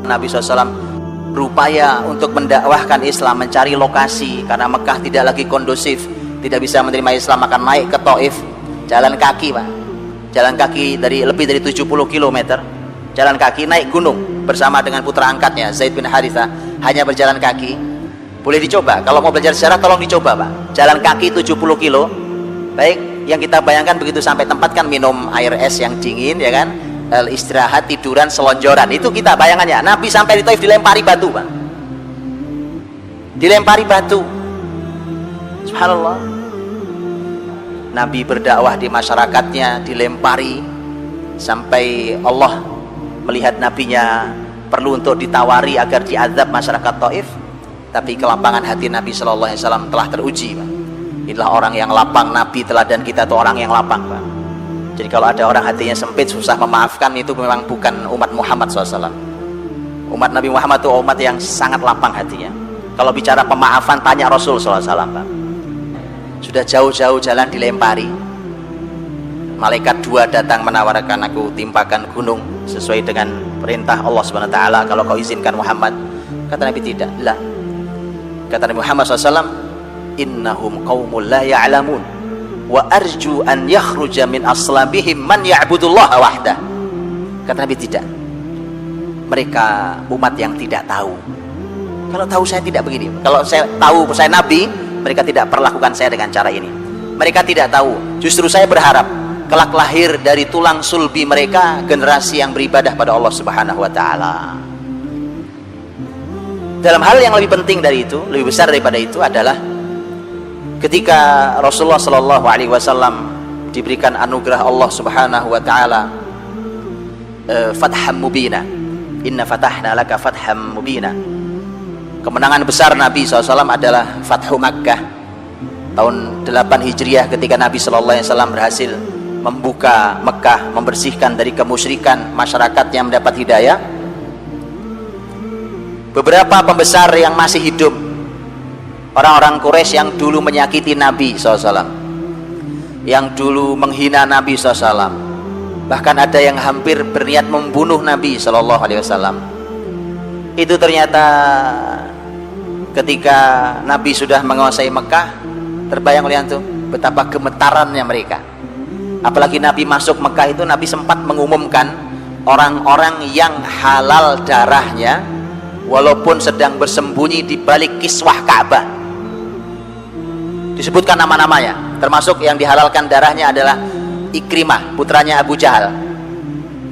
Nabi SAW berupaya untuk mendakwahkan Islam, mencari lokasi karena Mekah tidak lagi kondusif, tidak bisa menerima Islam, akan naik ke Taif, jalan kaki Pak, jalan kaki dari lebih dari 70 km, jalan kaki naik gunung bersama dengan putra angkatnya Zaid bin Harithah, hanya berjalan kaki. Boleh dicoba, kalau mau belajar sejarah tolong dicoba Pak, jalan kaki 70 kilo. Baik, yang kita bayangkan begitu sampai tempat kan minum air es yang dingin ya kan, istirahat, tiduran, selonjoran, itu kita bayangannya. Nabi sampai di Taif dilempari batu Pak, dilempari batu. Subhanallah, Nabi berdakwah di masyarakatnya dilempari, sampai Allah melihat nabinya perlu untuk ditawari agar diazab masyarakat Taif. Tapi kelapangan hati Nabi Shallallahu Alaihi Wasallam telah teruji Pak. Inilah orang yang lapang, Nabi teladan kita itu orang yang lapang Pak. Jadi kalau ada orang hatinya sempit, susah memaafkan, itu memang bukan umat Muhammad SAW. Umat Nabi Muhammad itu umat yang sangat lapang hatinya. Kalau bicara pemaafan, tanya Rasul SAW Pak. Sudah jauh-jauh jalan dilempari, malaikat dua datang menawarkan, aku timpakan gunung sesuai dengan perintah Allah Subhanahu Wa Taala, kalau kau izinkan Muhammad. Kata Nabi, tidak lah. Kata Nabi Muhammad SAW, innahum qaumul la ya'lamun wa arju an yakhruja min aslabihim man ya'budullaha wahdah. Kata Nabi, tidak, mereka umat yang tidak tahu. Kalau tahu saya tidak begini, kalau saya tahu saya Nabi, mereka tidak perlakukan saya dengan cara ini. Mereka tidak tahu, justru saya berharap kelak lahir dari tulang sulbi mereka generasi yang beribadah pada Allah Subhanahu Wa Taala. Dalam hal yang lebih penting dari itu, lebih besar daripada itu adalah ketika Rasulullah Shallallahu Alaihi Wasallam diberikan anugerah Allah Subhanahu Wa Taala fatham mubina, inna fatahna laka fatham mubina. Kemenangan besar Nabi SAW adalah Fathu Makkah tahun 8 Hijriah, ketika Nabi Shallallahu Alaihi Wasallam berhasil membuka Mekah, membersihkan dari kemusyrikan masyarakat yang mendapat hidayah. Beberapa pembesar yang masih hidup, orang-orang Quraisy yang dulu menyakiti Nabi SAW, yang dulu menghina Nabi SAW, bahkan ada yang hampir berniat membunuh Nabi SAW. Itu ternyata ketika Nabi sudah menguasai Mekah, terbayang oleh antum betapa gemetarannya mereka. Apalagi Nabi masuk Mekah itu, Nabi sempat mengumumkan orang-orang yang halal darahnya walaupun sedang bersembunyi di balik kiswah Ka'bah. Disebutkan nama-namanya, termasuk yang dihalalkan darahnya adalah Ikrimah, putranya Abu Jahal.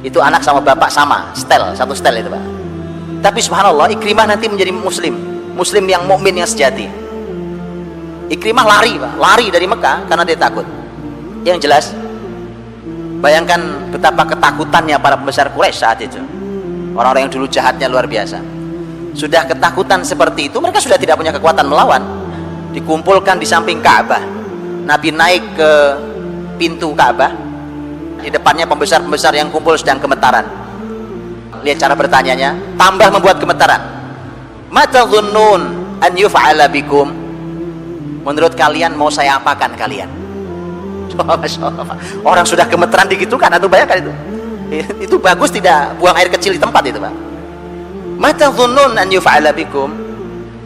Itu anak sama bapak sama, satu setel itu Pak. Tapi subhanallah, Ikrimah nanti menjadi muslim yang mukmin yang sejati. Ikrimah lari Pak, lari dari Mekah karena dia takut. Yang jelas, bayangkan betapa ketakutannya para pembesar Quraisy saat itu. Orang-orang yang dulu jahatnya luar biasa. Sudah ketakutan seperti itu, mereka sudah tidak punya kekuatan melawan. Dikumpulkan di samping Ka'bah. Nabi naik ke pintu Ka'bah, di depannya pembesar-pembesar yang kumpul sedang gemetaran. Lihat cara bertanyanya, tambah membuat gemetaran. Mata dhunnun an yuf'ala bikum, menurut kalian mau saya apakan kalian? Orang sudah gemetaran digitukan, atau bayangkan itu bagus tidak buang air kecil di tempat itu Pak. Mata dhunnun an yuf'ala bikum.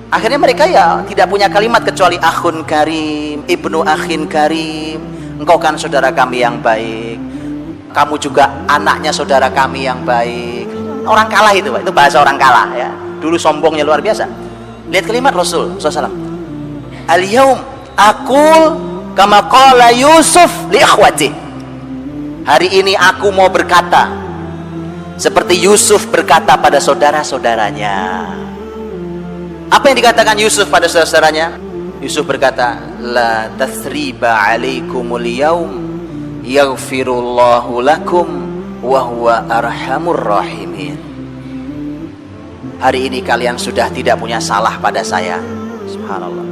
Akhirnya mereka ya tidak punya kalimat kecuali akhun karim, ibnu akhin karim, engkau kan saudara kami yang baik, kamu juga anaknya saudara kami yang baik. Orang kalah itu Pak, itu bahasa orang kalah ya. Dulu sombongnya luar biasa. Lihat kalimat Rasul SAW, al-yaum aqul kama qala Yusuf li ikhwati. Hari ini aku mau berkata seperti Yusuf berkata pada saudara-saudaranya. Apa yang dikatakan Yusuf pada saudara-saudaranya? Yusuf berkata, la tathriba alaikumul yaum yaghfirullahu lakum wa huwa arhamur rahimin. Hari ini kalian sudah tidak punya salah pada saya. Subhanallah.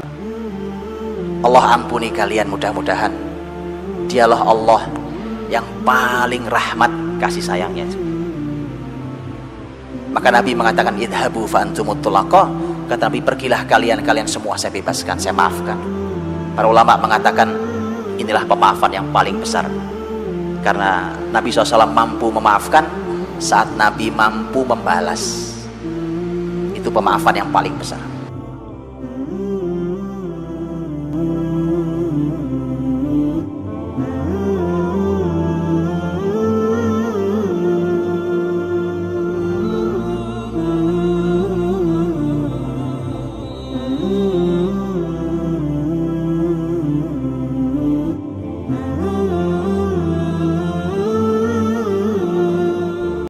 Allah ampuni kalian mudah-mudahan. Dialah Allah yang paling rahmat kasih sayangnya. Maka Nabi mengatakan, idhabu fa antumut tulaqa. Kata Nabi, pergilah kalian semua saya bebaskan, saya maafkan. Para ulama mengatakan inilah pemaafan yang paling besar, karena Nabi SAW mampu memaafkan saat Nabi mampu membalas. itu pemaafan yang paling besar.